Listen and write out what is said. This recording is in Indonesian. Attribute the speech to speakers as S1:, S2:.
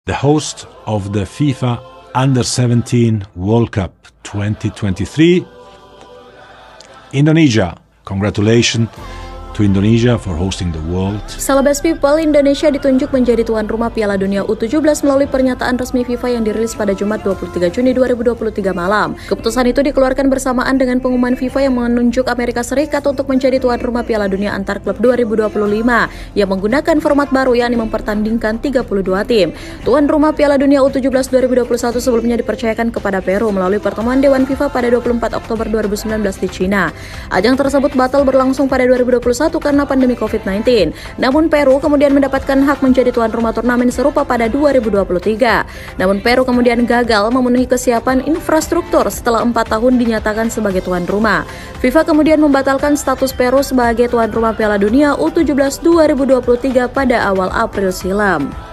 S1: the host of the FIFA Under-17 World Cup 2023, Indonesia. Congratulations to Indonesia for hosting the world.
S2: Celebes People, Indonesia ditunjuk menjadi tuan rumah Piala Dunia U17 melalui pernyataan resmi FIFA yang dirilis pada Jumat 23 Juni 2023 malam. Keputusan itu dikeluarkan bersamaan dengan pengumuman FIFA yang menunjuk Amerika Serikat untuk menjadi tuan rumah Piala Dunia antar klub 2025 yang menggunakan format baru yakni mempertandingkan 32 tim. Tuan rumah Piala Dunia U17 2021 sebelumnya dipercayakan kepada Peru melalui pertemuan Dewan FIFA pada 24 Oktober 2019 di Cina. Ajang tersebut batal berlangsung pada 2021 karena pandemi COVID-19. Namun Peru kemudian mendapatkan hak menjadi tuan rumah turnamen serupa pada 2023. Namun Peru kemudian gagal memenuhi kesiapan infrastruktur setelah 4 tahun dinyatakan sebagai tuan rumah. FIFA kemudian membatalkan status Peru sebagai tuan rumah Piala Dunia U17 2023 pada awal April silam.